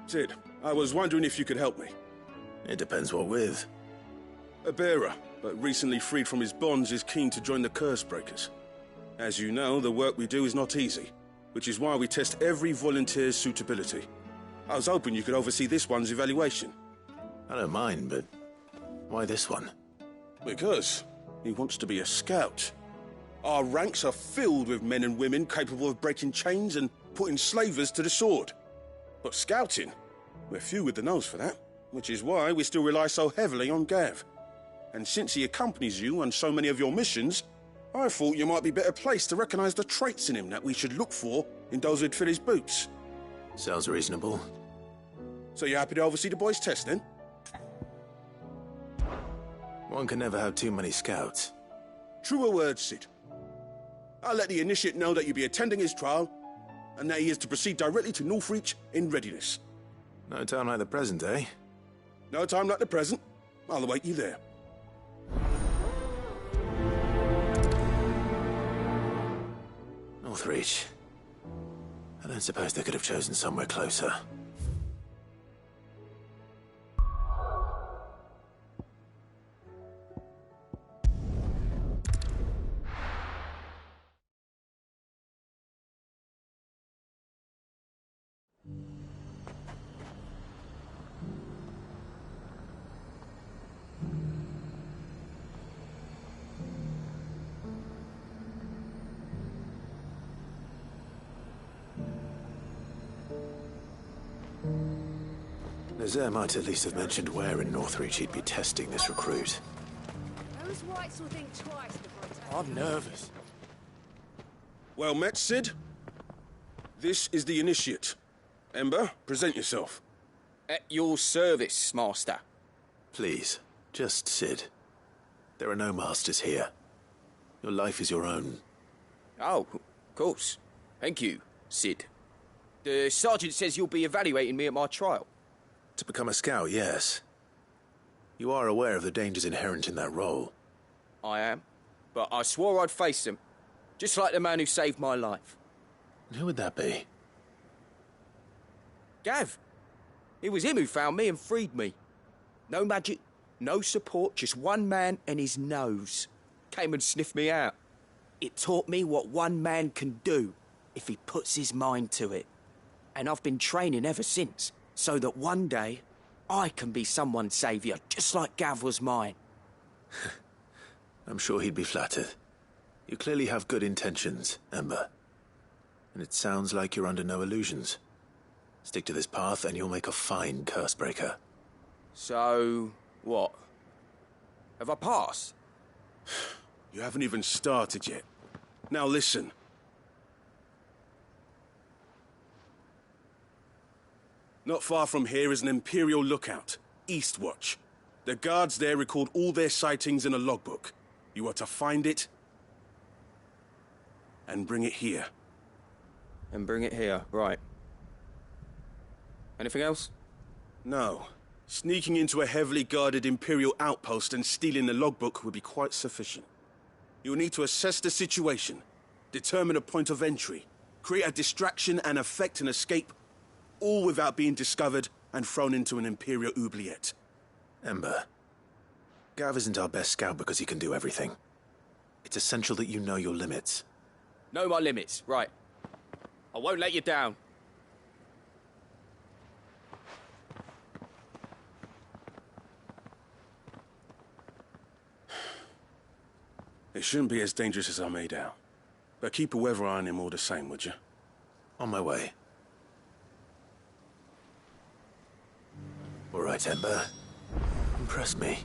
Sid, I was wondering if you could help me. It depends what with. A bearer, but recently freed from his bonds, is keen to join the Curse Breakers. As you know, the work we do is not easy, which is why we test every volunteer's suitability. I was hoping you could oversee this one's evaluation. I don't mind, but why this one? Because he wants to be a scout. Our ranks are filled with men and women capable of breaking chains and putting slavers to the sword. But scouting, we're few with the nose for that, which is why we still rely so heavily on Gav. And since he accompanies you on so many of your missions, I thought you might be better placed to recognize the traits in him that we should look for in those who'd fill his boots. Sounds reasonable. So you're happy to oversee the boys' test, then? One can never have too many scouts. Truer words, Sid. I'll let the initiate know that you'll be attending his trial, and that he is to proceed directly to Northreach in readiness. No time like the present, eh? No time like the present. I'll await you there. Northreach. I don't suppose they could have chosen somewhere closer. Nazaire might at least have mentioned where in Northreach he'd be testing this recruit. Those whites will think twice before attacking. I'm nervous. Well met, Sid. This is the initiate. Ember, present yourself. At your service, Master. Please, just Sid. There are no masters here. Your life is your own. Oh, of course. Thank you, Sid. The sergeant says you'll be evaluating me at my trial. To become a scout, yes. You are aware of the dangers inherent in that role. I am. But I swore I'd face them. Just like the man who saved my life. And who would that be? Gav. It was him who found me and freed me. No magic, no support, just one man and his nose. Came and sniffed me out. It taught me what one man can do if he puts his mind to it. And I've been training ever since, so that one day I can be someone's saviour, just like Gav was mine. I'm sure he'd be flattered. You clearly have good intentions, Ember. And it sounds like you're under no illusions. Stick to this path and you'll make a fine Cursebreaker. So, what? Have I passed? You haven't even started yet. Now listen. Not far from here is an Imperial lookout, Eastwatch. The guards there record all their sightings in a logbook. You are to find it and bring it here. And bring it here, right. Anything else? No. Sneaking into a heavily guarded Imperial outpost and stealing the logbook would be quite sufficient. You'll need to assess the situation, determine a point of entry, create a distraction and effect an escape, all without being discovered and thrown into an Imperial oubliette. Ember, Gav isn't our best scout because he can do everything. It's essential that you know your limits. Know my limits, right. I won't let you down. It shouldn't be as dangerous as I made out. But keep a weather eye on him all the same, would you? On my way. All right, Ember. Impress me.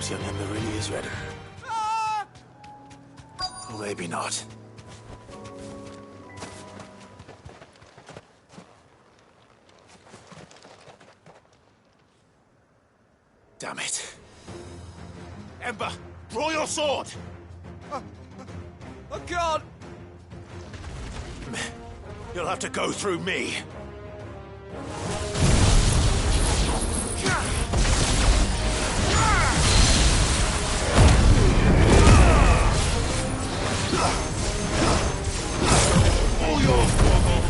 this young Ember really is ready. Or maybe not. Damn it. Ember, draw your sword! I can't! You'll have to go through me. All yours, Morgul.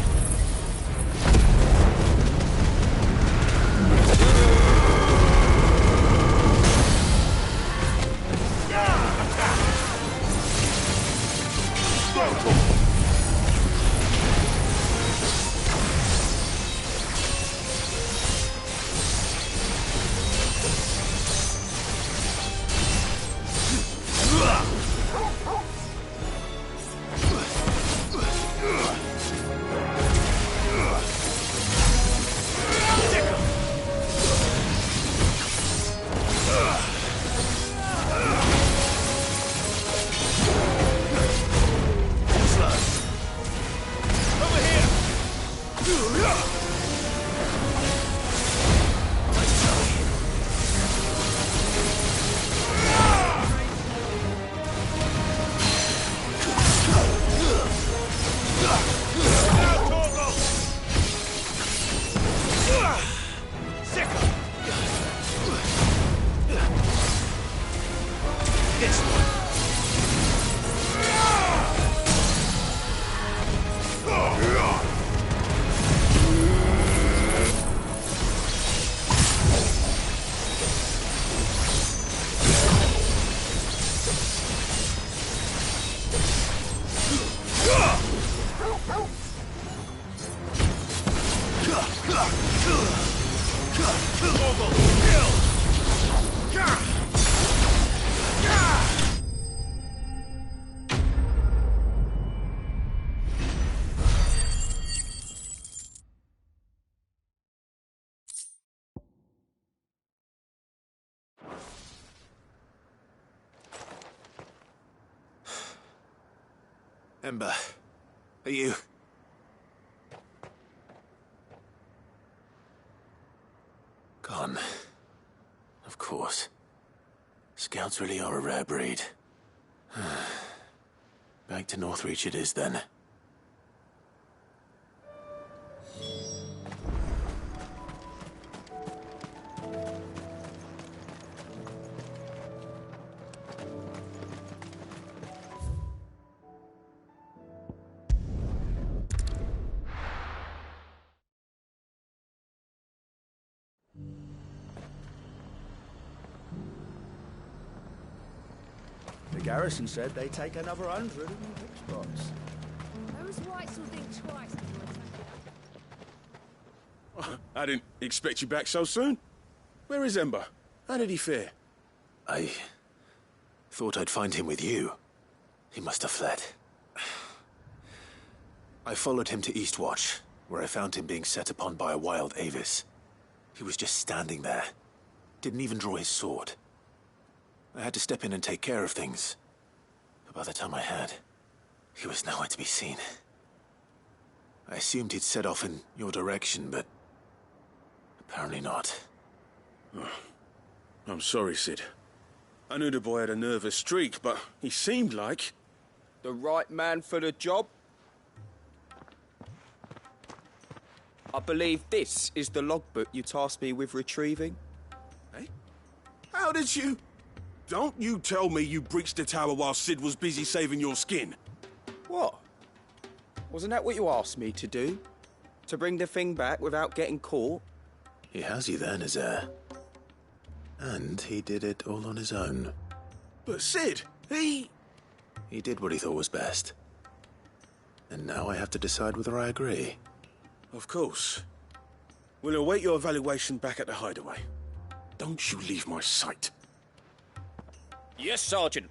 Ember, are you... Gone. Of course. Scouts really are a rare breed. Back to Northreach it is, then. The garrison said they'd take another 100 in the pick spots. Those whites will think twice before attacking. I didn't expect you back so soon. Where is Ember? How did he fare? I thought I'd find him with you. He must have fled. I followed him to Eastwatch, where I found him being set upon by a wild Avis. He was just standing there. Didn't even draw his sword. I had to step in and take care of things. But by the time I had, he was nowhere to be seen. I assumed he'd set off in your direction, but apparently not. Oh, I'm sorry, Cid. I knew the boy had a nervous streak, but he seemed like... The right man for the job? I believe this is the logbook you tasked me with retrieving. Eh? How did you... Don't you tell me you breached the tower while Cid was busy saving your skin. What? Wasn't that what you asked me to do? To bring the thing back without getting caught? He has you then, Nazair. And he did it all on his own. But Cid, he did what he thought was best. And now I have to decide whether I agree. Of course. We'll await your evaluation back at the hideaway. Don't you leave my sight. Yes, Sergeant.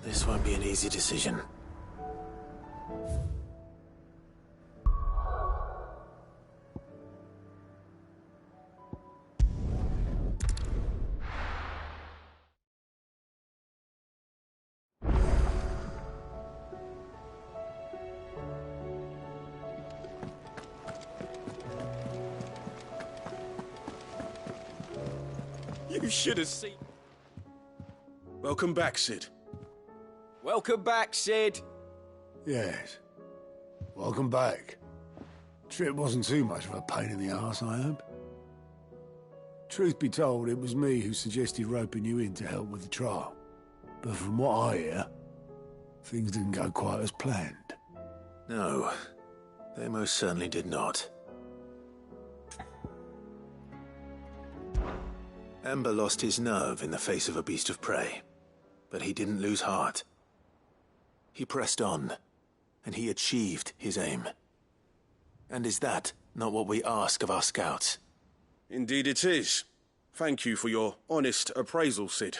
This won't be an easy decision. You should have seen... Welcome back, Sid. Welcome back, Sid. Yes. Welcome back. Trip wasn't too much of a pain in the arse, I hope. Truth be told, it was me who suggested roping you in to help with the trial. But from what I hear, things didn't go quite as planned. No, they most certainly did not. Ember lost his nerve in the face of a beast of prey, but he didn't lose heart. He pressed on, and he achieved his aim. And is that not what we ask of our scouts? Indeed it is. Thank you for your honest appraisal, Sid.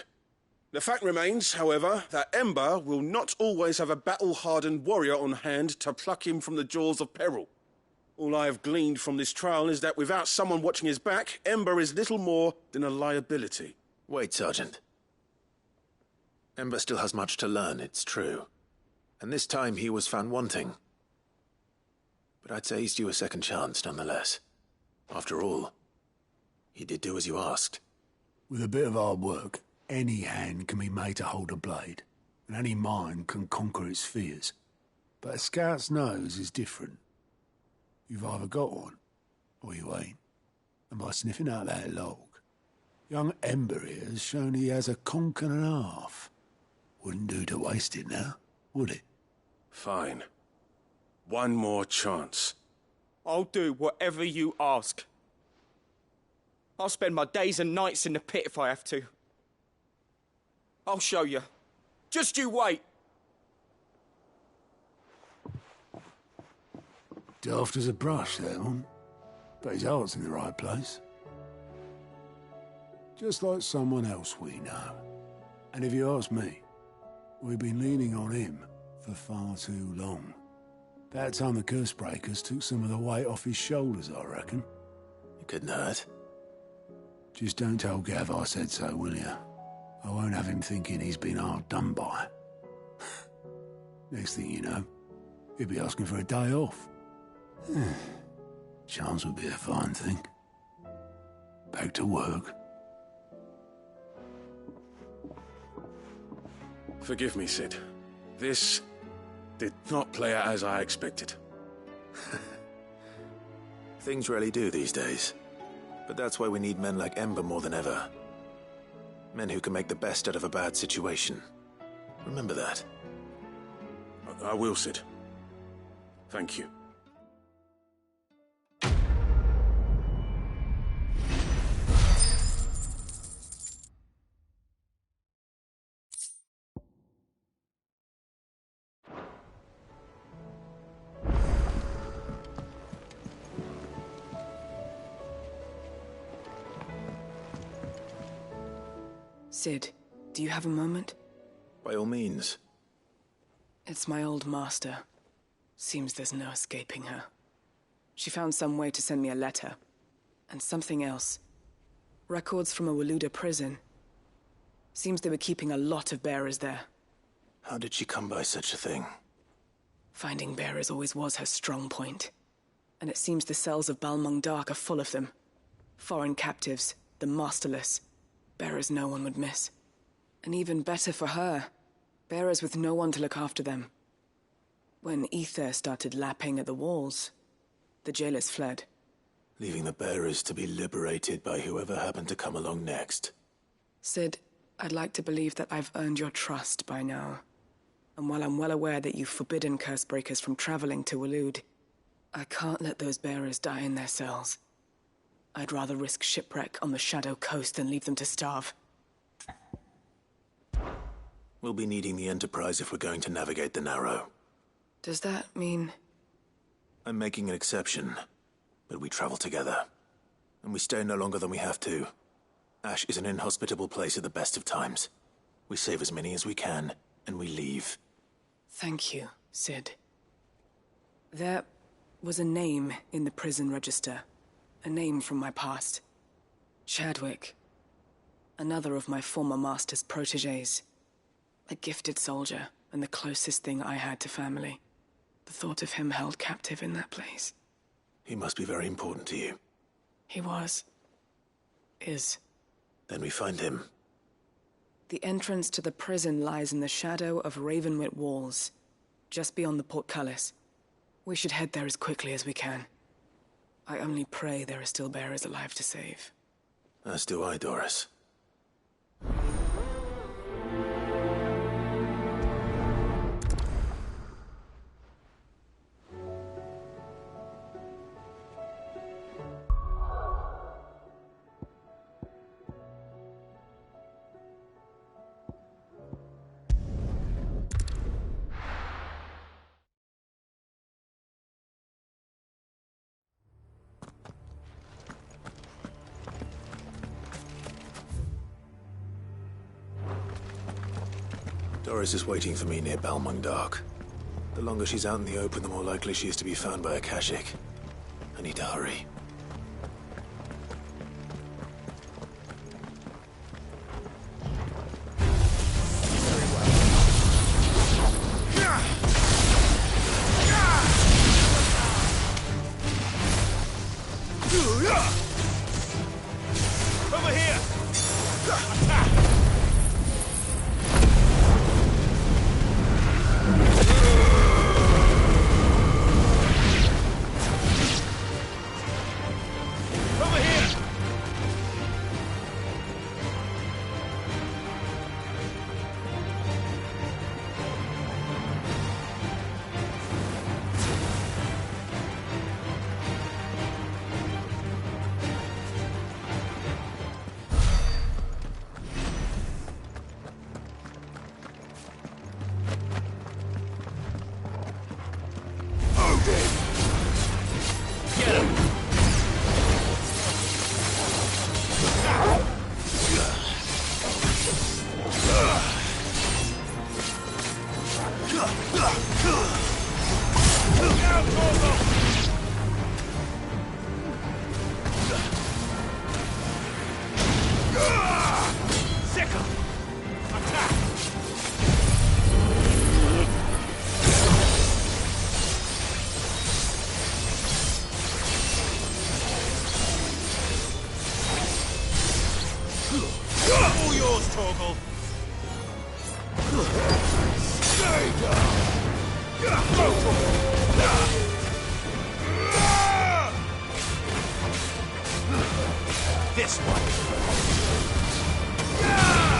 The fact remains, however, that Ember will not always have a battle-hardened warrior on hand to pluck him from the jaws of peril. All I have gleaned from this trial is that without someone watching his back, Ember is little more than a liability. Wait, Sergeant. Ember still has much to learn, it's true. And this time he was found wanting. But I'd say he's due a second chance, nonetheless. After all, he did do as you asked. With a bit of hard work, any hand can be made to hold a blade, and any mind can conquer its fears. But a scout's nose is different. You've either got one, or you ain't. And by sniffing out that log, young Ember here has shown he has a conk and a half. Wouldn't do to waste it now, would it? Fine. One more chance. I'll do whatever you ask. I'll spend my days and nights in the pit if I have to. I'll show you. Just you wait. Daft as a brush, that one. But his heart's in the right place. Just like someone else we know. And if you ask me, we've been leaning on him for far too long. That time the Cursebreakers took some of the weight off his shoulders, I reckon. It couldn't hurt. Just don't tell Gav I said so, will you? I won't have him thinking he's been hard done by. Next thing you know, he'll be asking for a day off. Chance would be a fine thing. Back to work. Forgive me, Sid. This did not play out as I expected. Things really do these days. But that's why we need men like Ember more than ever. Men who can make the best out of a bad situation. Remember that. I will, Sid. Thank you. Sid, do you have a moment? By all means. It's my old master. Seems there's no escaping her. She found some way to send me a letter. And something else. Records from a Waluda prison. Seems they were keeping a lot of bearers there. How did she come by such a thing? Finding bearers always was her strong point. And it seems the cells of Balmung Dark are full of them. Foreign captives, the masterless. Bearers no one would miss. And even better for her, bearers with no one to look after them. When Ether started lapping at the walls, the jailers fled. Leaving the bearers to be liberated by whoever happened to come along next. Sid, I'd like to believe that I've earned your trust by now. And while I'm well aware that you've forbidden Cursebreakers from traveling to Waloed, I can't let those bearers die in their cells. I'd rather risk shipwreck on the Shadow Coast than leave them to starve. We'll be needing the Enterprise if we're going to navigate the Narrow. Does that mean... I'm making an exception, but we travel together. And we stay no longer than we have to. Ash is an inhospitable place at the best of times. We save as many as we can, and we leave. Thank you, Sid. There was a name in the prison register. A name from my past. Chadwick. Another of my former master's protégés. A gifted soldier, and the closest thing I had to family. The thought of him held captive in that place. He must be very important to you. He was. Is. Then we find him. The entrance to the prison lies in the shadow of Ravenwit Walls, just beyond the portcullis. We should head there as quickly as we can. I only pray there are still bearers alive to save. As do I, Doris. Doris is waiting for me near Balmung Dark. The longer she's out in the open, the more likely she is to be found by Akashic. I need to hurry. Over here! Attack! All yours, Torgal. This one.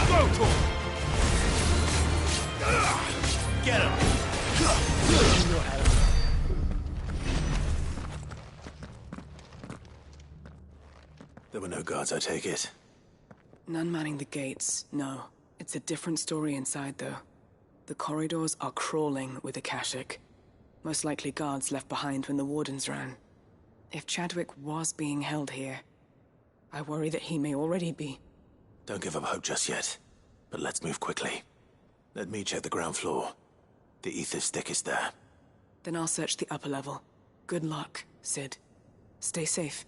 Go, Torgal. Get him. There were no guards, I take it. None manning the gates, no. It's a different story inside, though. The corridors are crawling with Akashic. Most likely guards left behind when the Wardens ran. If Chadwick was being held here, I worry that he may already be. Don't give up hope just yet. But let's move quickly. Let me check the ground floor. The ether stick is there. Then I'll search the upper level. Good luck, Sid. Stay safe.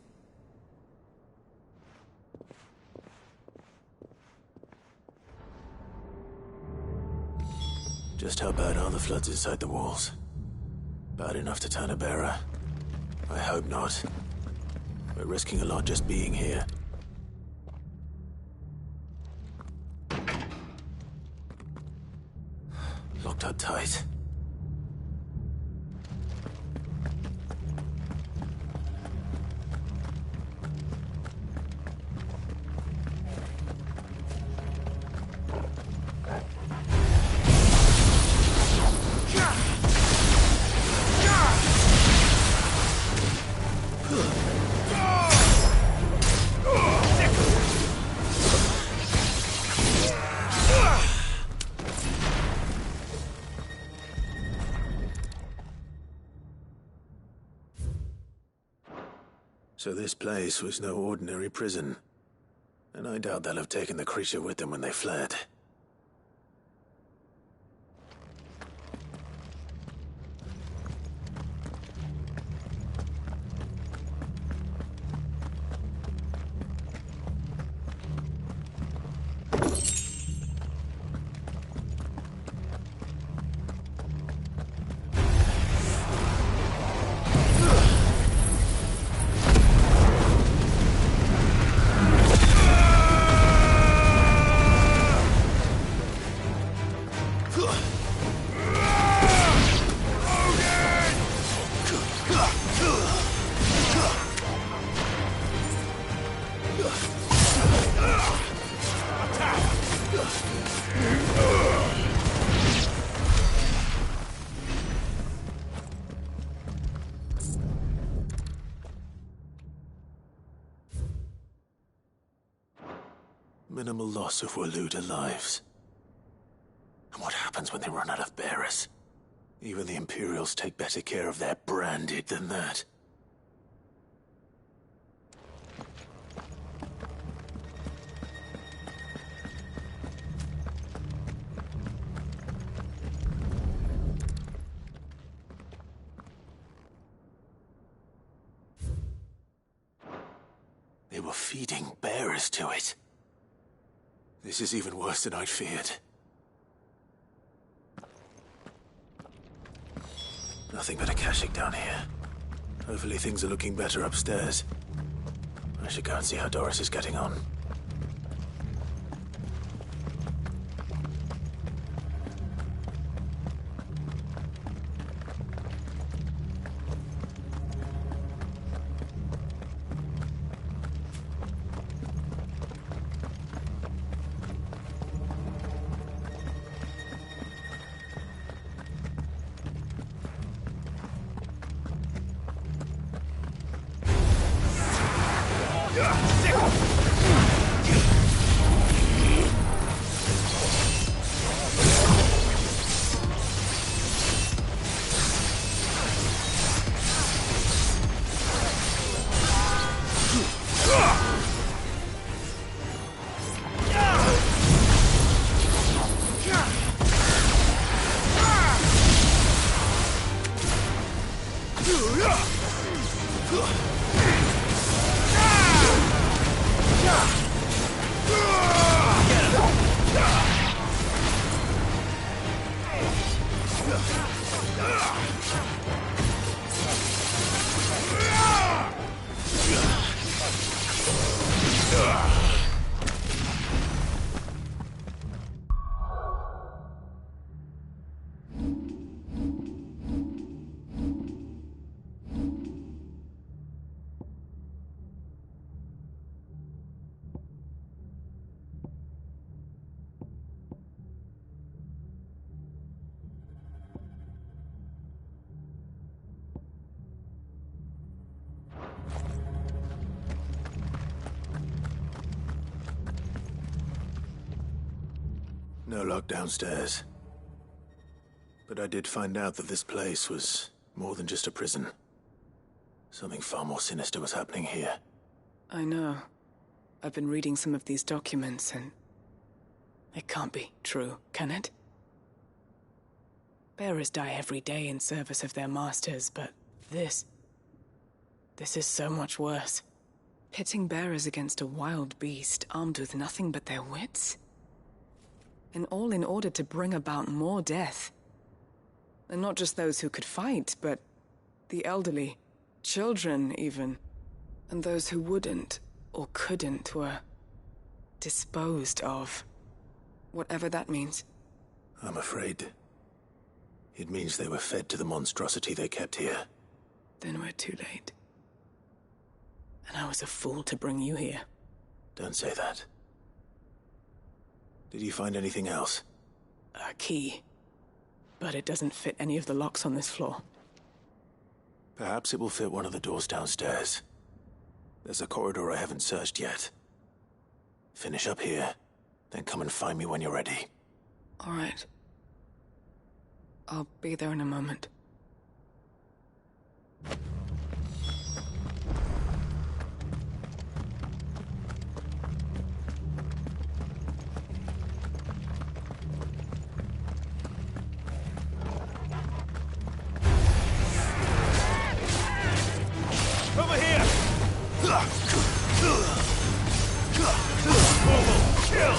Just how bad are the floods inside the walls? Bad enough to turn a bearer? I hope not. We're risking a lot just being here. Locked up tight. So this place was no ordinary prison. And I doubt they'll have taken the creature with them when they fled. Minimal loss of Waluda lives. And what happens when they run out of bearers? Even the Imperials take better care of their branded than that. They were feeding bearers to it. This is even worse than I'd feared. Nothing but a Kashyyyk down here. Hopefully things are looking better upstairs. I should go and see how Doris is getting on. No lock downstairs. But I did find out that this place was more than just a prison. Something far more sinister was happening here. I know. I've been reading some of these documents, and it can't be true, can it? Bearers die every day in service of their masters, but this is so much worse. Pitting bearers against a wild beast armed with nothing but their wits? And all in order to bring about more death. And not just those who could fight, but the elderly, children even. And those who wouldn't or couldn't were disposed of. Whatever that means. I'm afraid it means they were fed to the monstrosity they kept here. Then we're too late. And I was a fool to bring you here. Don't say that. Did you find anything else? A key. But it doesn't fit any of the locks on this floor. Perhaps it will fit one of the doors downstairs. There's a corridor I haven't searched yet. Finish up here, then come and find me when you're ready. All right. I'll be there in a moment. Over here! Kill!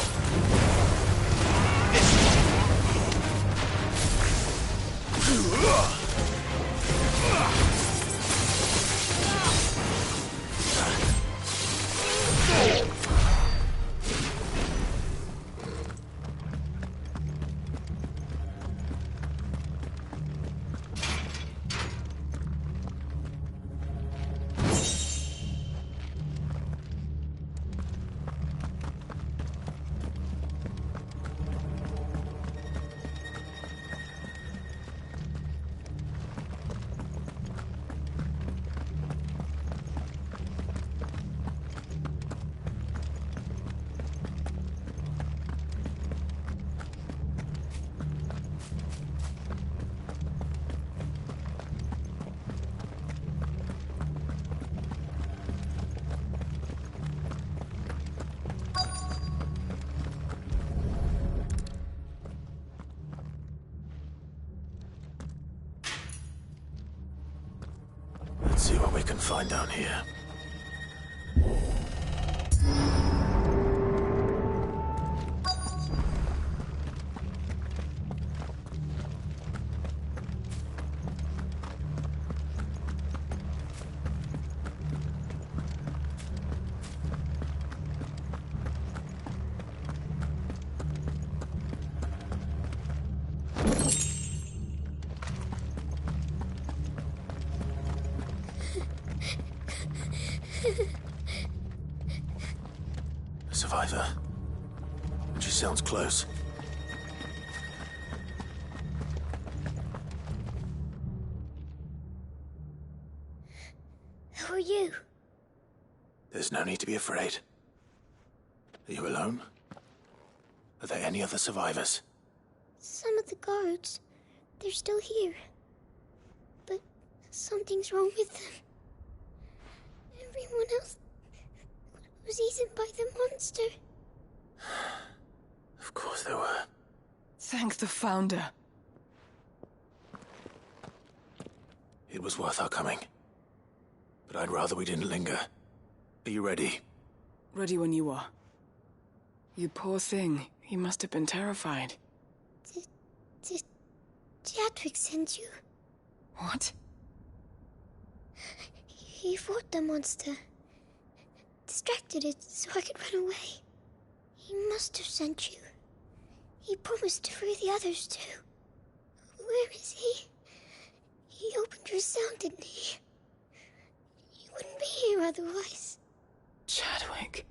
can find down here. A survivor. She sounds close. Who are you? There's no need to be afraid. Are you alone? Are there any other survivors? Some of the guards. They're still here. But something's wrong with them. Everyone else was eaten by the monster. Of course there were. Thank the Founder. It was worth our coming. But I'd rather we didn't linger. Are you ready? Ready when you are. You poor thing. He must have been terrified. Did Jadwick send you? What? He fought the monster. Distracted it so I could run away. He must have sent you. He promised to free the others too. Where is he? He opened your cell, didn't he? He wouldn't be here otherwise. Jadwick.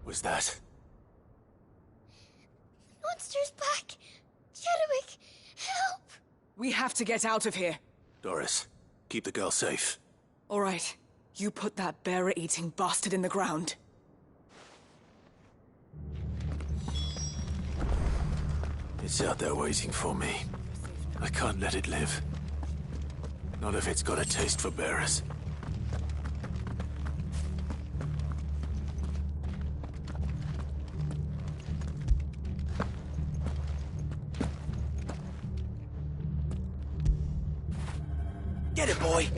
Was that? Monster's back! Jadwick, help! We have to get out of here. Doris, keep the girl safe. All right. You put that bearer-eating bastard in the ground. It's out there waiting for me. I can't let it live. Not if it's got a taste for bearers. Get it, boy!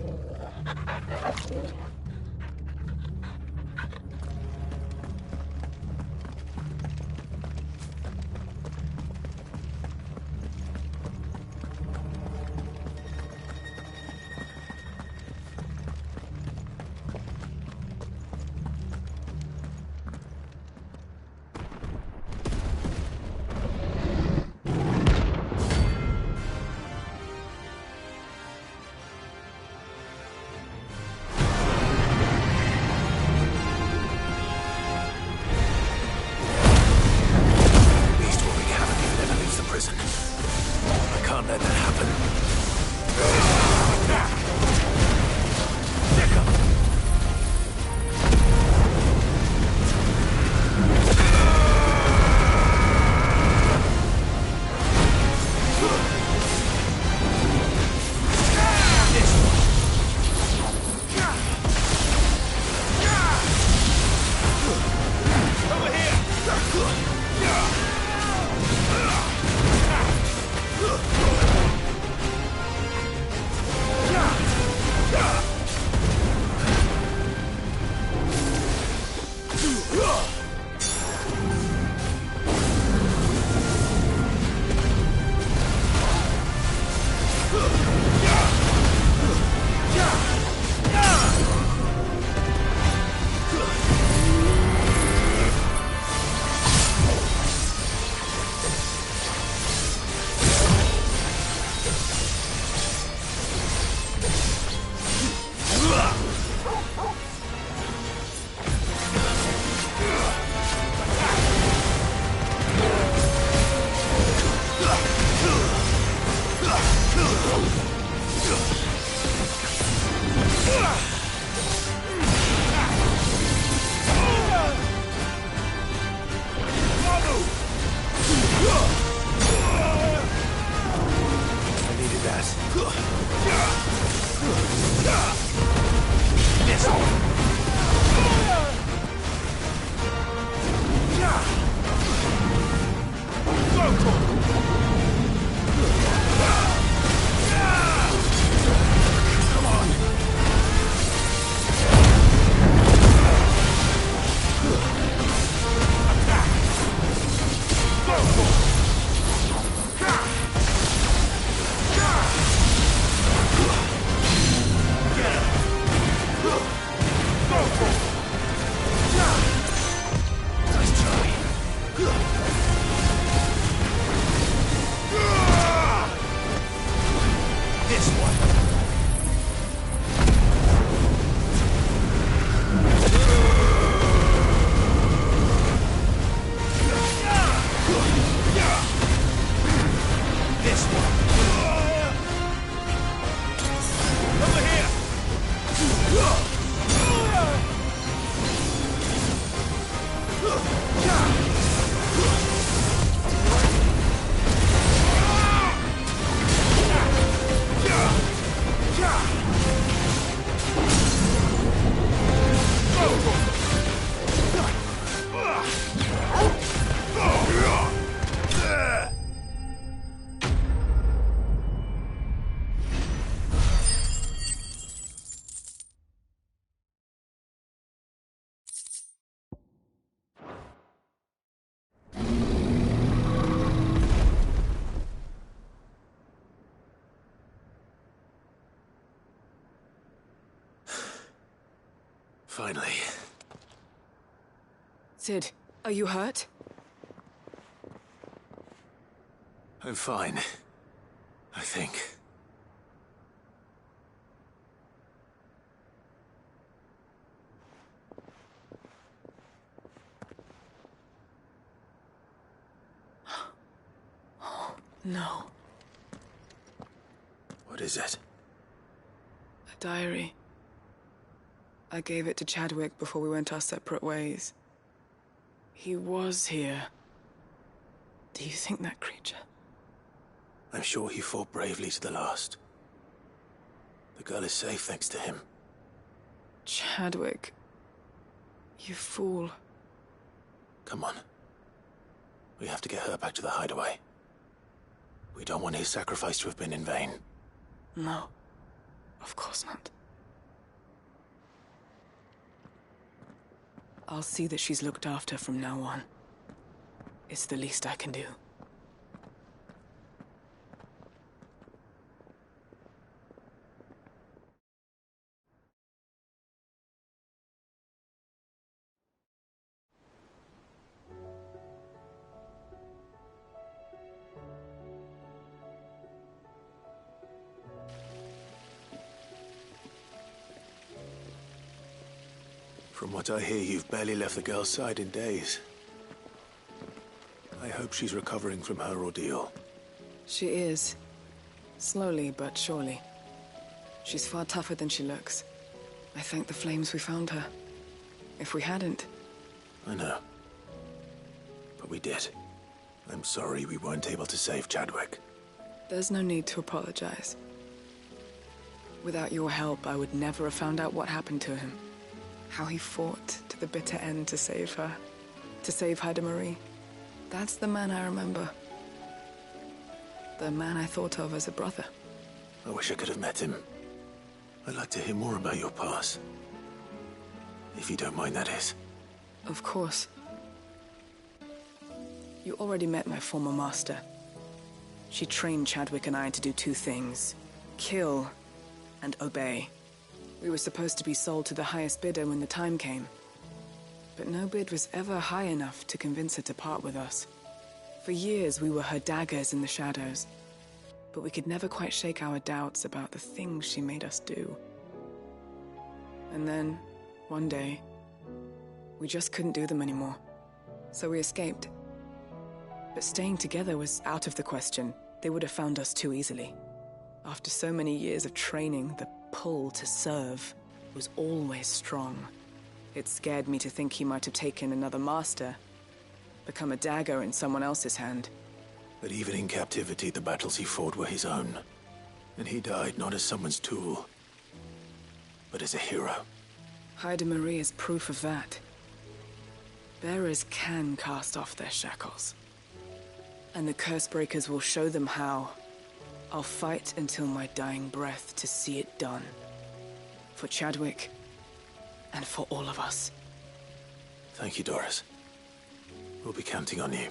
Finally. Sid, are you hurt? I'm fine. I think. No. What is it? A diary. I gave it to Chadwick before we went our separate ways. He was here. Do you think that creature? I'm sure he fought bravely to the last. The girl is safe thanks to him. Chadwick. You fool. Come on. We have to get her back to the hideaway. We don't want his sacrifice to have been in vain. No. Of course not. I'll see that she's looked after from now on. It's the least I can do. From what I hear, you've barely left the girl's side in days. I hope she's recovering from her ordeal. She is. Slowly but surely. She's far tougher than she looks. I thank the flames we found her. If we hadn't... I know. But we did. I'm sorry we weren't able to save Chadwick. There's no need to apologize. Without your help, I would never have found out what happened to him. How he fought to the bitter end to save her. To save Haida Marie. That's the man I remember. The man I thought of as a brother. I wish I could have met him. I'd like to hear more about your past. If you don't mind, that is. Of course. You already met my former master. She trained Chadwick and I to do two things. Kill and obey. We were supposed to be sold to the highest bidder when the time came. But no bid was ever high enough to convince her to part with us. For years, we were her daggers in the shadows. But we could never quite shake our doubts about the things she made us do. And then, one day, we just couldn't do them anymore. So we escaped. But staying together was out of the question. They would have found us too easily. After so many years of training, the pull to serve was always strong. It scared me to think he might have taken another master, become a dagger in someone else's hand. But even in captivity, the battles he fought were his own. And he died not as someone's tool, but as a hero. Haida Marie is proof of that. Bearers can cast off their shackles. And the Cursebreakers will show them how. I'll fight until my dying breath to see it done. For Chadwick, and for all of us. Thank you, Doris. We'll be counting on you.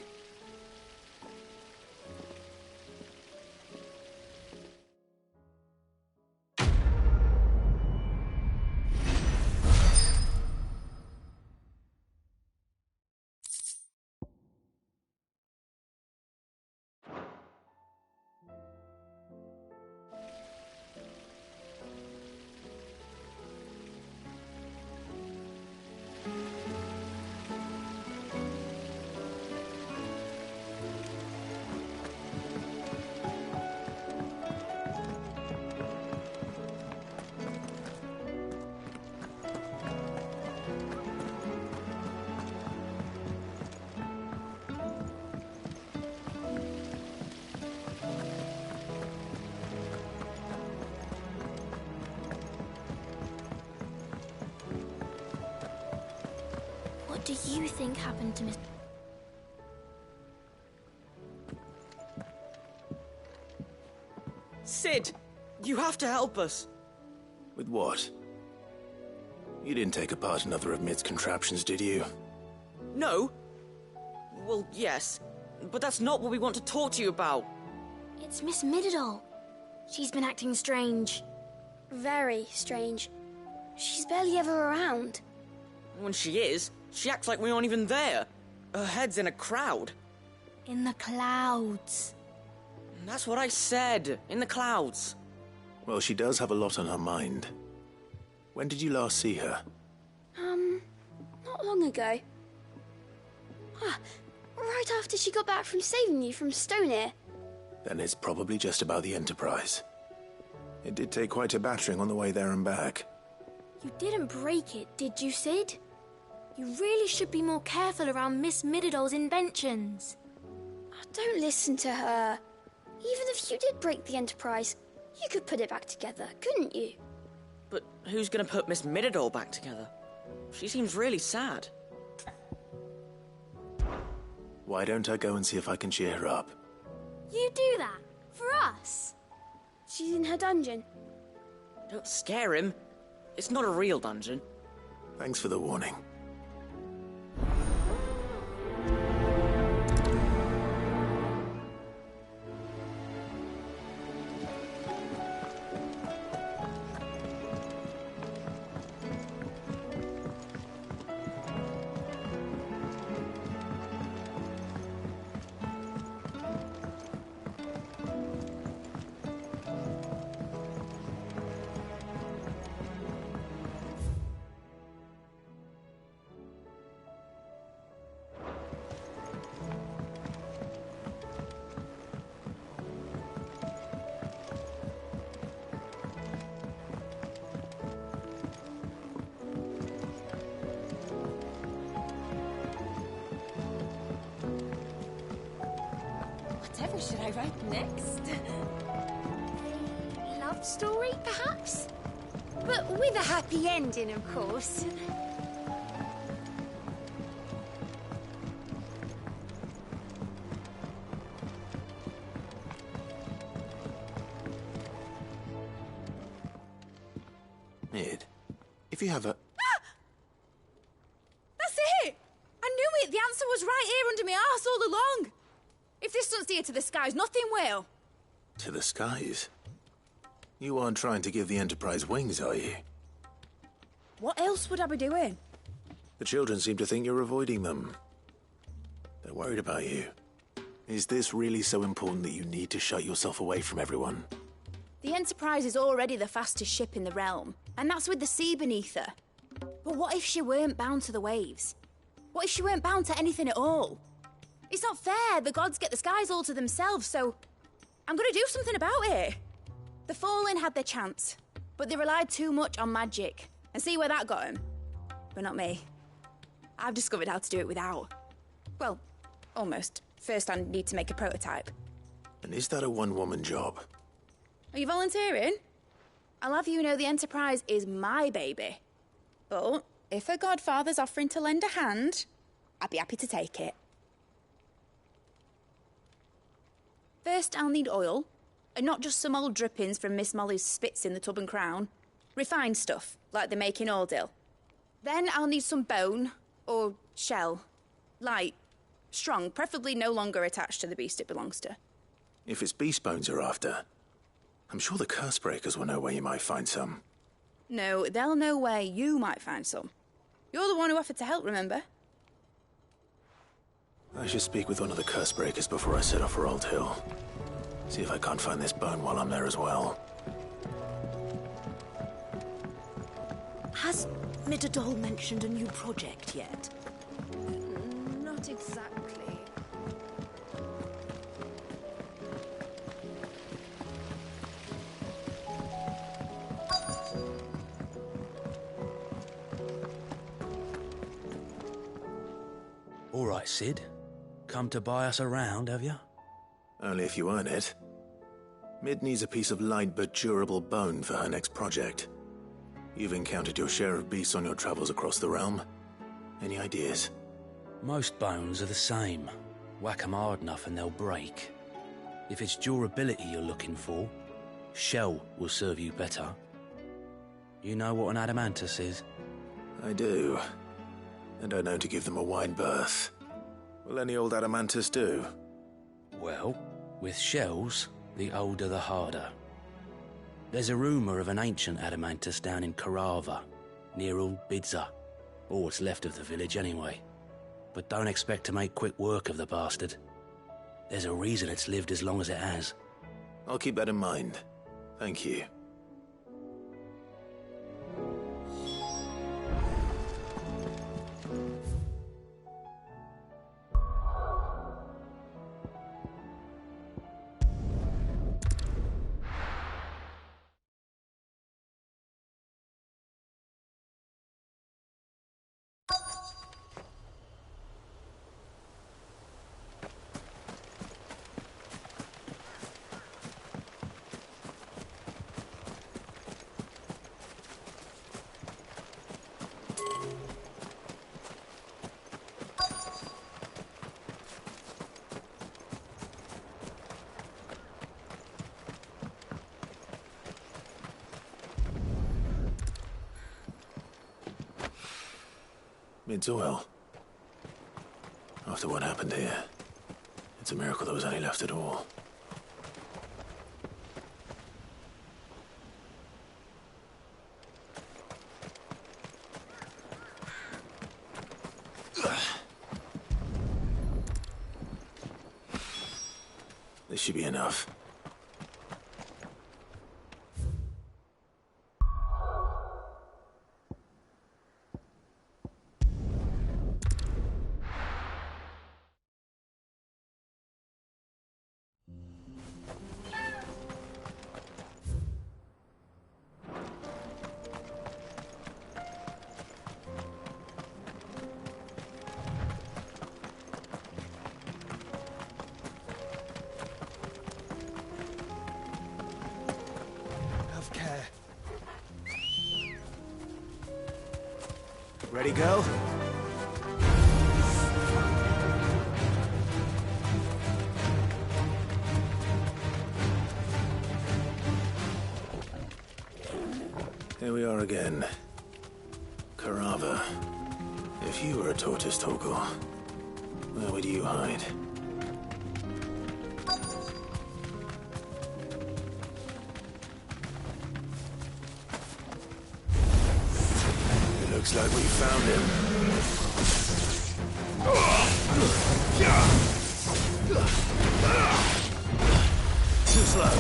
What do you think happened to Miss... Sid! You have to help us! With what? You didn't take apart another of Mid's contraptions, did you? No? Well, yes. But that's not what we want to talk to you about. It's Miss Midadol. She's been acting strange. Very strange. She's barely ever around. When she is, she acts like we aren't even there. Her head's in a crowd. In the clouds. That's what I said. In the clouds. Well, she does have a lot on her mind. When did you last see her? Not long ago. Right after she got back from saving you from Stoneir. Then it's probably just about the Enterprise. It did take quite a battering on the way there and back. You didn't break it, did you, Sid? You really should be more careful around Miss Mididol's inventions. Don't listen to her. Even if you did break the Enterprise, you could put it back together, couldn't you? But who's gonna put Miss Mididol back together? She seems really sad. Why don't I go and see if I can cheer her up? You do that? For us? She's in her dungeon. Don't scare him. It's not a real dungeon. Thanks for the warning. Whatever should I write next? A love story, perhaps? But with a happy ending, of course. Mid, if you have a... That's it! I knew it! The answer was right here under my arse all along! If this doesn't steer to the skies, nothing will. To the skies? You aren't trying to give the Enterprise wings, are you? What else would I be doing? The children seem to think you're avoiding them. They're worried about you. Is this really so important that you need to shut yourself away from everyone? The Enterprise is already the fastest ship in the realm, and that's with the sea beneath her. But what if she weren't bound to the waves? What if she weren't bound to anything at all? It's not fair. The gods get the skies all to themselves, so I'm gonna do something about it. The Fallen had their chance, but they relied too much on magic. And see where that got them? But not me. I've discovered how to do it without. Well, almost. First, I need to make a prototype. And is that a one-woman job? Are you volunteering? I'll have you know the Enterprise is my baby. But if her godfather's offering to lend a hand, I'd be happy to take it. First, I'll need oil, and not just some old drippings from Miss Molly's spits in the Tub and Crown. Refined stuff, like they make in Ordil. Then I'll need some bone, or shell. Light, strong, preferably no longer attached to the beast it belongs to. If it's beast bones you're after, I'm sure the Cursebreakers will know where you might find some. No, they'll know where you might find some. You're the one who offered to help, remember? I should speak with one of the Cursebreakers before I set off for Old Hill. See if I can't find this bone while I'm there as well. Has Mididol mentioned a new project yet? Not exactly. All right, Sid. Come to buy us around, have you? Only if you earn it. Mid needs a piece of light but durable bone for her next project. You've encountered your share of beasts on your travels across the realm. Any ideas? Most bones are the same. Whack 'em hard enough and they'll break. If it's durability you're looking for, shell will serve you better. You know what an adamantus is? I do. And I know to give them a wide berth. Will any old adamantus do? Well, with shells, the older the harder. There's a rumour of an ancient adamantus down in Karava, near Old Bidza. Or what's left of the village, anyway. But don't expect to make quick work of the bastard. There's a reason it's lived as long as it has. I'll keep that in mind. Thank you. Mid's oil. After what happened here, it's a miracle there was any left at all. This should be enough. Ready, girl? Here we are again. Carava. If you were a tortoise, Torgal, where would you hide? Looks like we found him. Too slow.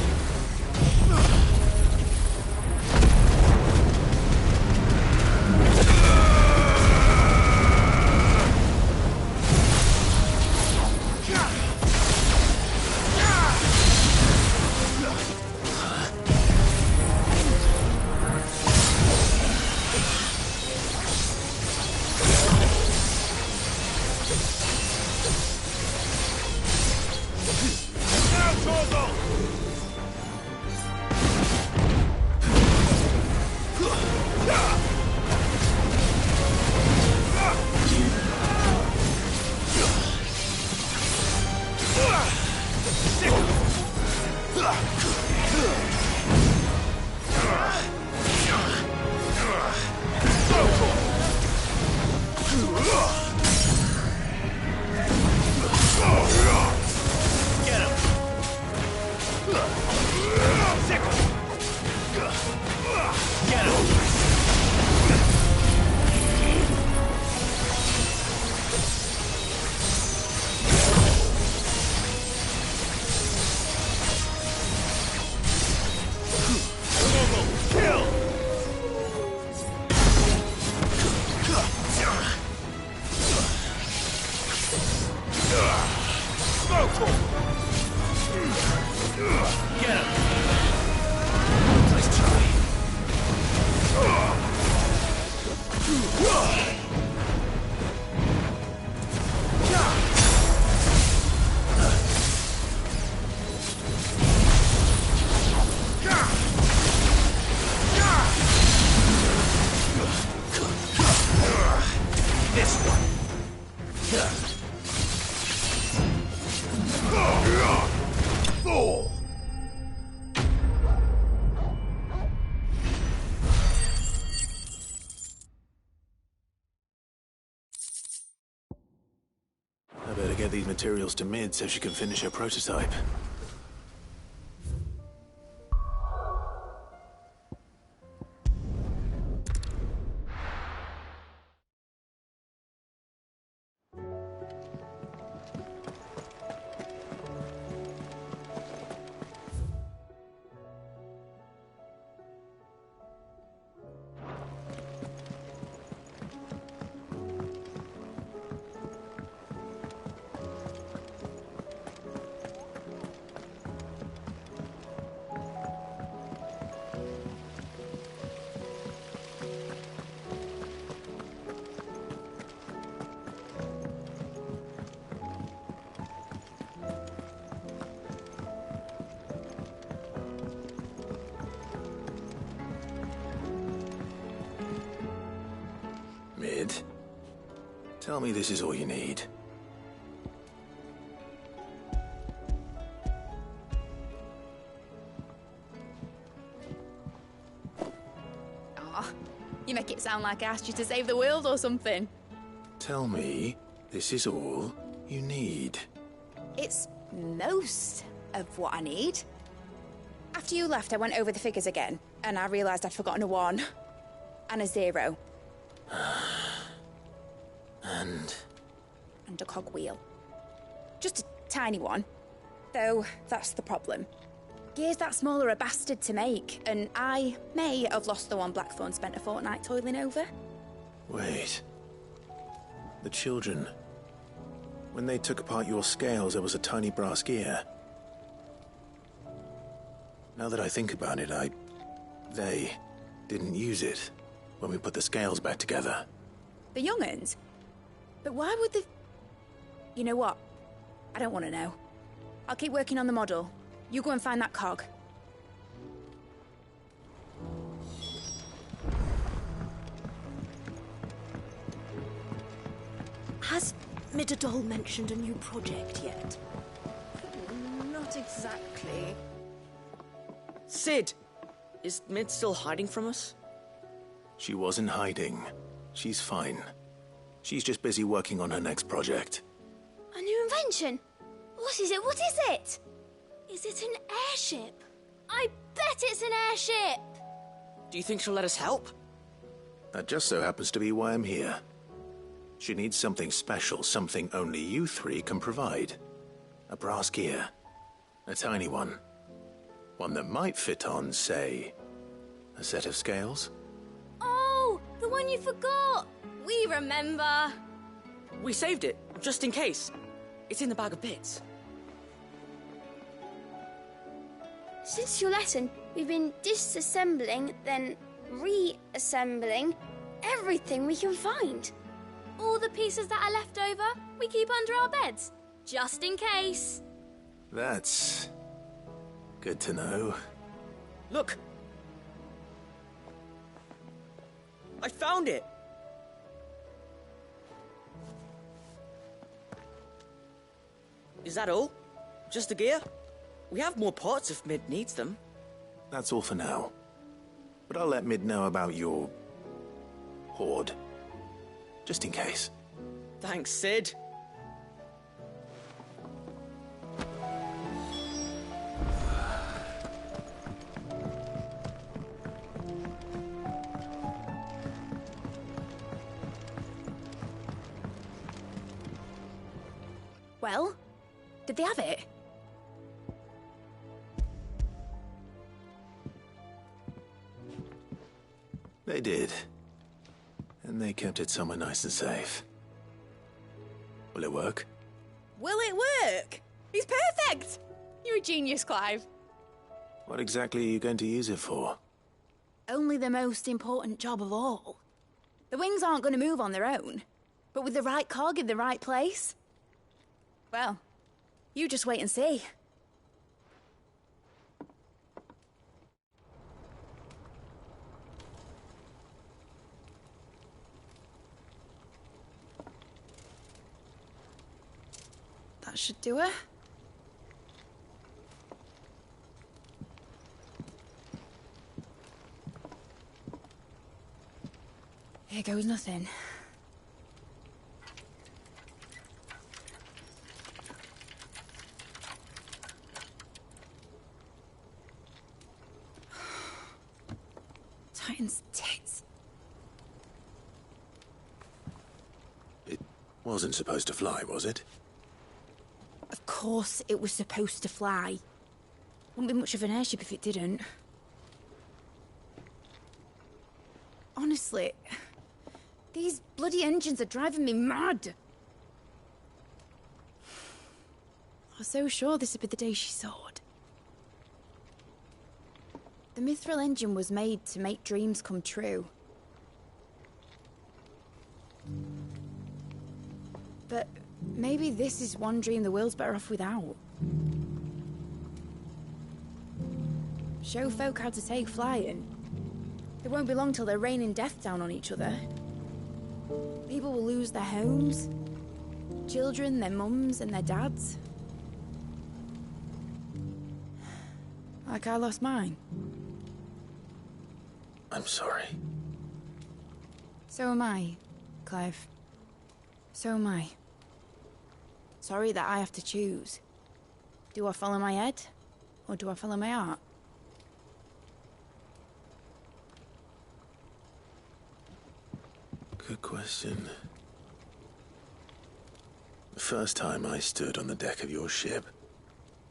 I better get these materials to Mid so she can finish her prototype. Tell me this is all you need. Aw, you make it sound like I asked you to save the world or something. Tell me this is all you need. It's most of what I need. After you left, I went over the figures again, and I realised I'd forgotten a 1 and a 0. And a cogwheel. Just a tiny one. Though, that's the problem. Gears that small are a bastard to make, and I may have lost the one Blackthorn spent a fortnight toiling over. wait. The children. When they took apart your scales, there was a tiny brass gear. Now that I think about it, they didn't use it when we put the scales back together. The young'uns? But why would they... You know what? I don't want to know. I'll keep working on the model. You go and find that cog. Has Midadol mentioned a new project yet? Not exactly. Sid! Is Mid still hiding from us? She wasn't hiding. She's fine. She's just busy working on her next project. A new invention? What is it? What is it? Is it an airship? I bet it's an airship! Do you think she'll let us help? That just so happens to be why I'm here. She needs something special, something only you three can provide. A brass gear. A tiny one. One that might fit on, say, a set of scales? Oh, the one you forgot! We remember! We saved it, just in case. It's in the bag of bits. Since your lesson, we've been disassembling, then reassembling everything we can find. All the pieces that are left over, we keep under our beds, just in case. That's good to know. Look! I found it! Is that all? Just the gear? We have more parts if Mid needs them. That's all for now. But I'll let Mid know about your hoard. Just in case. Thanks, Sid. Well, did they have it? They did. And they kept it somewhere nice and safe. Will it work? Will it work? He's perfect! You're a genius, Clive. What exactly are you going to use it for? Only the most important job of all. The wings aren't going to move on their own. But with the right cog in the right place... Well, you just wait and see. That should do it. Here goes nothing. Titan's tits. It wasn't supposed to fly, was it? Of course it was supposed to fly. Wouldn't be much of an airship if it didn't. Honestly, these bloody engines are driving me mad. I was so sure this would be the day she soared. The Mithril engine was made to make dreams come true. But maybe this is one dream the world's better off without. Show folk how to take flying. It won't be long till they're raining death down on each other. People will lose their homes. Children, their mums and their dads. Like I lost mine. I'm sorry. So am I, Clive. So am I. Sorry that I have to choose. Do I follow my head, or do I follow my heart? Good question. The first time I stood on the deck of your ship,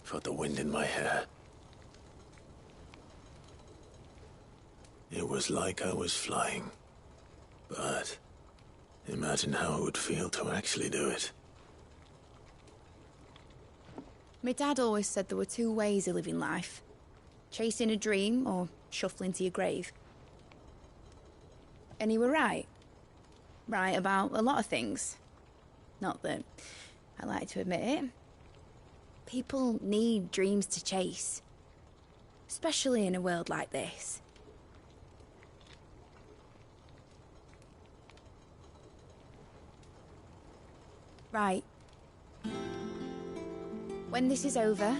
felt the wind in my hair. It was like I was flying. But imagine how it would feel to actually do it. My dad always said there were two ways of living life. Chasing a dream or shuffling to your grave. And he were right. Right about a lot of things. Not that I like to admit it. People need dreams to chase. Especially in a world like this. Right. When this is over,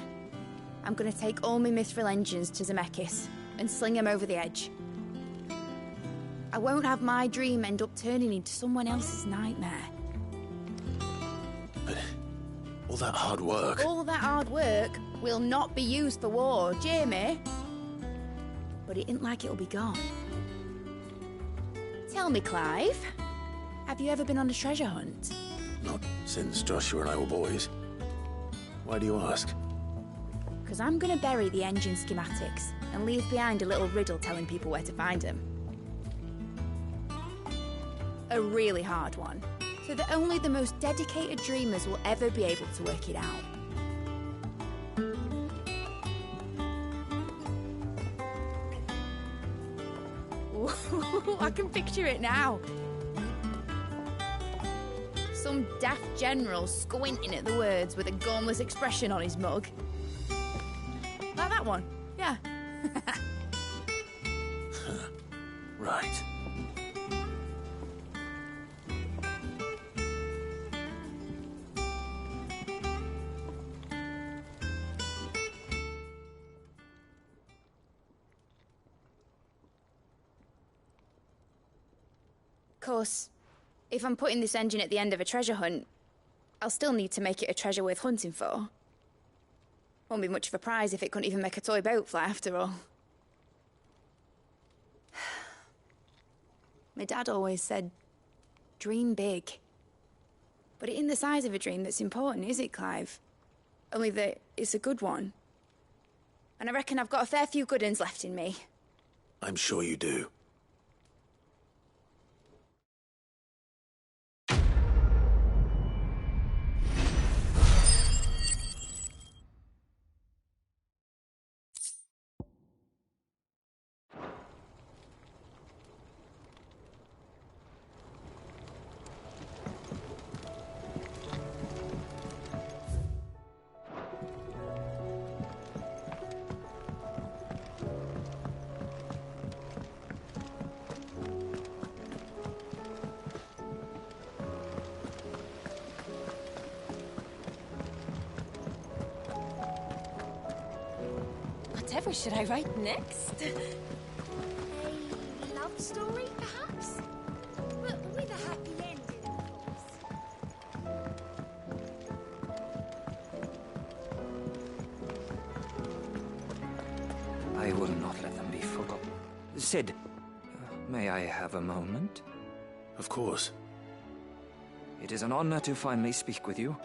I'm gonna take all my mithril engines to Zemeckis and sling them over the edge. I won't have my dream end up turning into someone else's nightmare. But all that hard work... All that hard work will not be used for war, Jamie. But it ain't like it'll be gone. Tell me, Clive, have you ever been on a treasure hunt? Not since Joshua and I were boys. Why do you ask? Because I'm going to bury the engine schematics and leave behind a little riddle telling people where to find them. A really hard one, so that only the most dedicated dreamers will ever be able to work it out. Ooh, I can picture it now. Some daft general squinting at the words with a gormless expression on his mug. Like that one, yeah. Right. Of course, if I'm putting this engine at the end of a treasure hunt, I'll still need to make it a treasure worth hunting for. Won't be much of a prize if it couldn't even make a toy boat fly after all. My dad always said, dream big. But it ain't the size of a dream that's important, is it, Clive? Only that it's a good one. And I reckon I've got a fair few good uns left in me. I'm sure you do. Whatever should I write next? A love story, perhaps? But with a happy ending, of course. I will not let them be forgotten. Sid, may I have a moment? Of course. It is an honor to finally speak with you.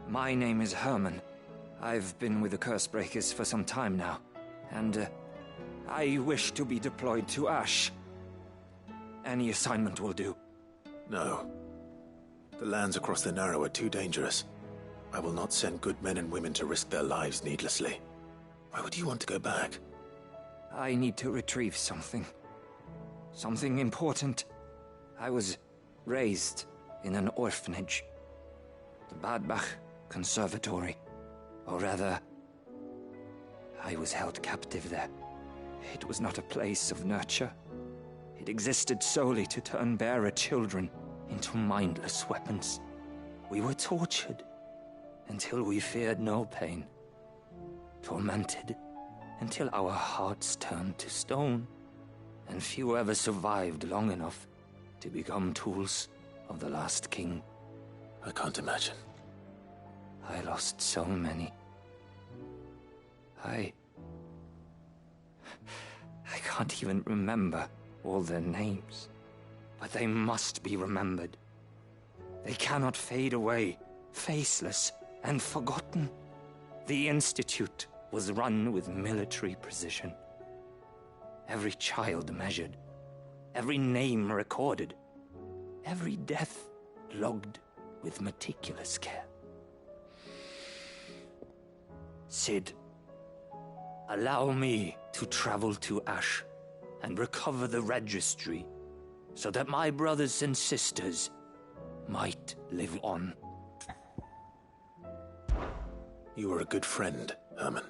My name is Herman. I've been with the Cursebreakers for some time now, and I wish to be deployed to Ash. Any assignment will do. No. The lands across the Narrow are too dangerous. I will not send good men and women to risk their lives needlessly. Why would you want to go back? I need to retrieve something. Something important. I was raised in an orphanage. The Badbach Conservatory. Or rather, I was held captive there. It was not a place of nurture. It existed solely to turn bearer children into mindless weapons. We were tortured until we feared no pain. Tormented until our hearts turned to stone, and few ever survived long enough to become tools of the last king. I can't imagine. I lost so many. I can't even remember all their names, but they must be remembered. They cannot fade away, faceless and forgotten. The Institute was run with military precision. Every child measured, every name recorded, every death logged with meticulous care. Cid, allow me to travel to Ash and recover the registry so that my brothers and sisters might live on. You are a good friend, Herman.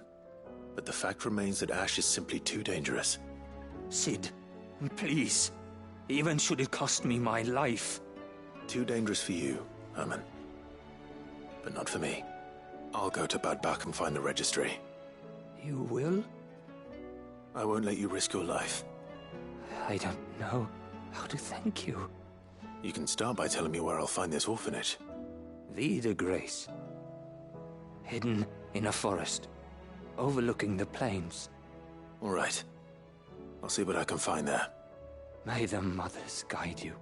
But the fact remains that Ash is simply too dangerous. Cid, please. Even should it cost me my life. Too dangerous for you, Herman. But not for me. I'll go to Bad Bach and find the registry. You will? I won't let you risk your life. I don't know how to thank you. You can start by telling me where I'll find this orphanage. Vie de Grace. Hidden in a forest, overlooking the plains. All right. I'll see what I can find there. May the mothers guide you.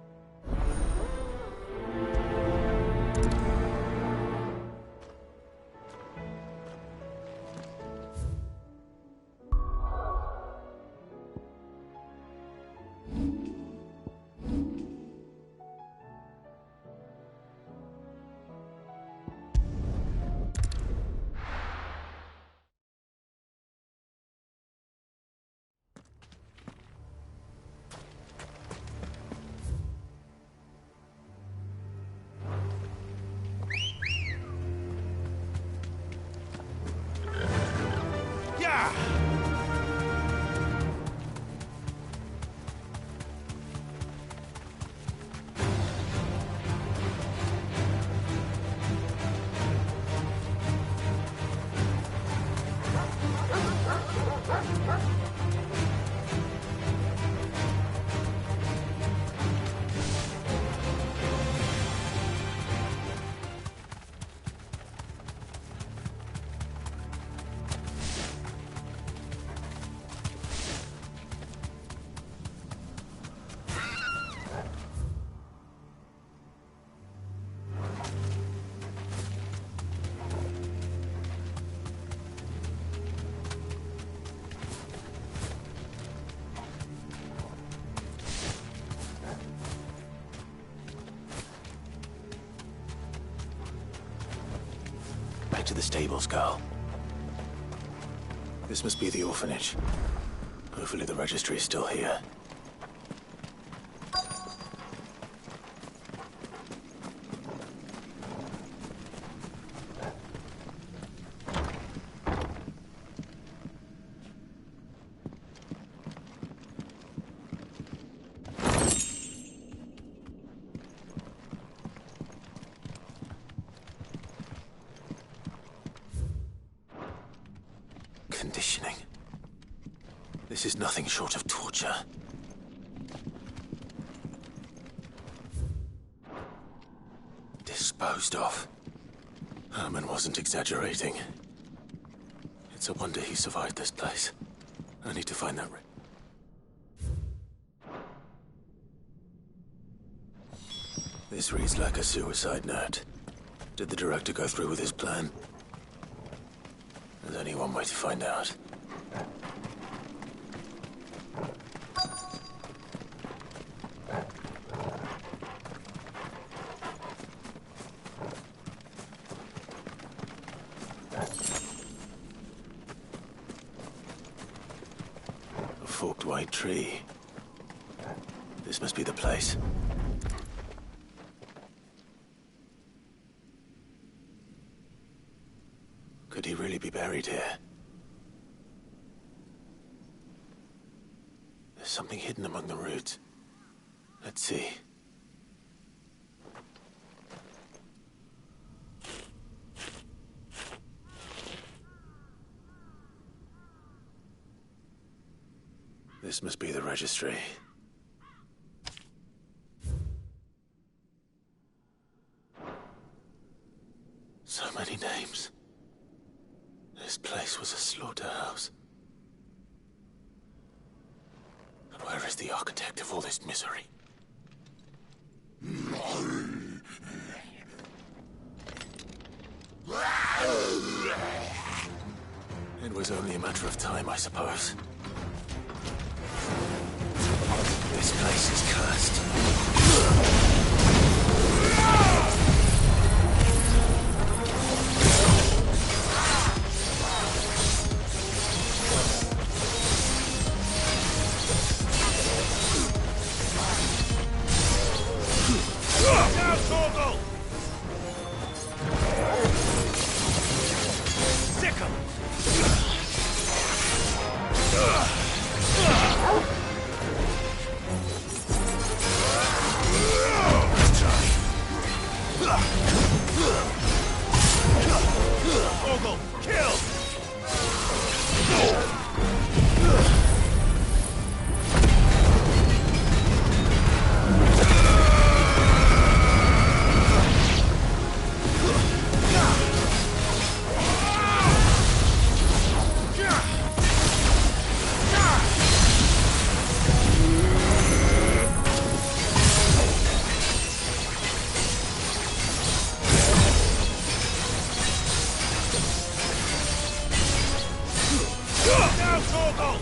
Back to the stables, Carl. This must be the orphanage. Hopefully the registry is still here. Conditioning. This is nothing short of torture. Disposed of. Herman wasn't exaggerating. It's a wonder he survived this place. I need to find that. This reads like a suicide note. Did the director go through with his plan? There's only one way to find out. A forked white tree. This must be the place. Could he really be buried here? There's something hidden among the roots. Let's see. This must be the registry. So many names. This place was a slaughterhouse. And where is the architect of all this misery? It was only a matter of time, I suppose. This place is cursed. Now, Torgal! Sick 'em! Torgal, kill! Now, Torgal!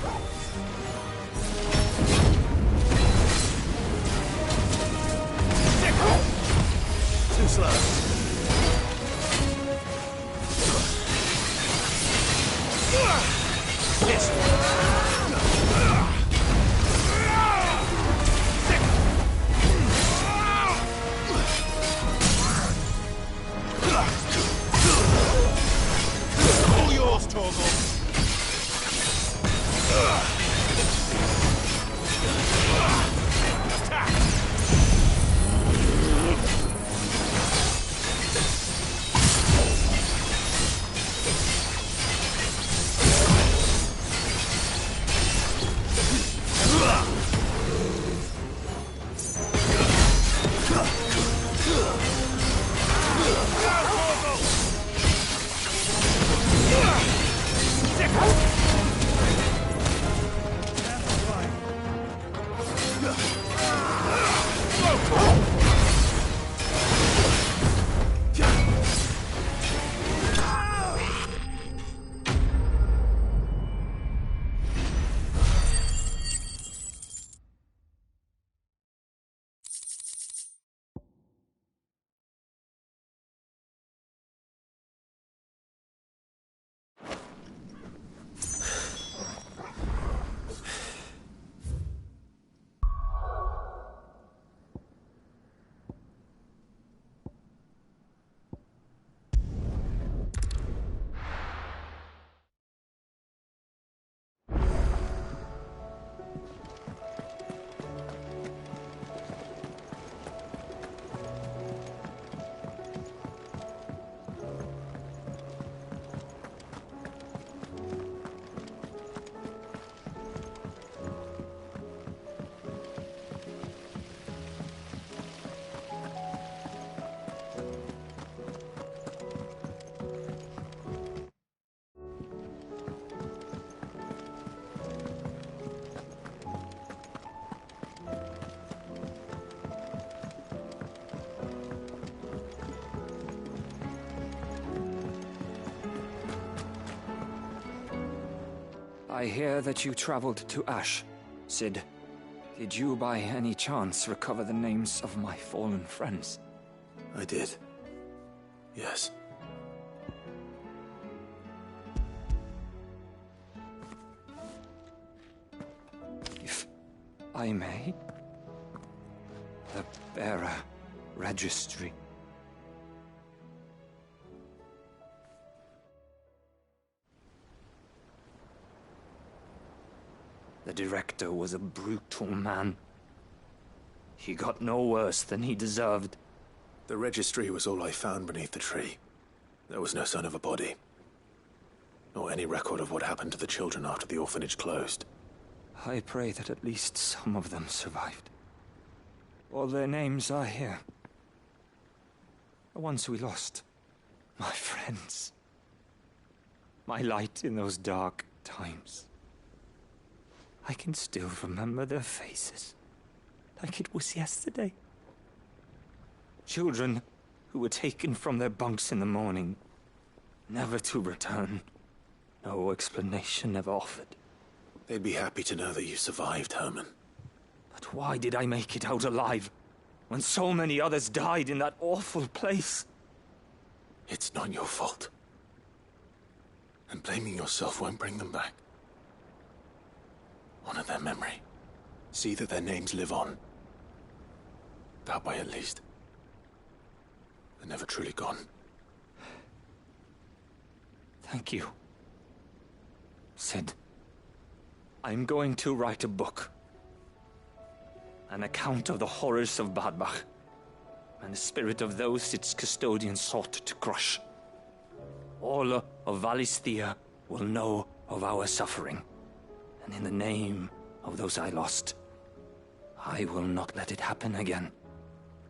Too slow. All yours, Torgal. I hear that you traveled to Ash, Cid. Did you by any chance recover the names of my fallen friends? I did. Yes. If I may, the bearer registry. The director was a brutal man. He got no worse than he deserved. The registry was all I found beneath the tree. There was no sign of a body. Nor any record of what happened to the children after the orphanage closed. I pray that at least some of them survived. All their names are here. The ones we lost. My friends. My light in those dark times. I can still remember their faces, like it was yesterday. Children who were taken from their bunks in the morning, never to return. No explanation ever offered. They'd be happy to know that you survived, Herman. But why did I make it out alive, when so many others died in that awful place? It's not your fault. And blaming yourself won't bring them back. Honor their memory. See that their names live on. That way, at least. They're never truly gone. Thank you. Sid, I'm going to write a book. An account of the horrors of Bad Bach, and the spirit of those its custodians sought to crush. All of Valisthea will know of our suffering, and in the name of those I lost, I will not let it happen again.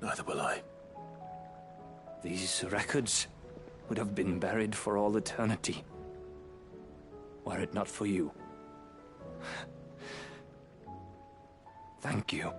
Neither will I. These records would have been buried for all eternity, were it not for you. Thank you.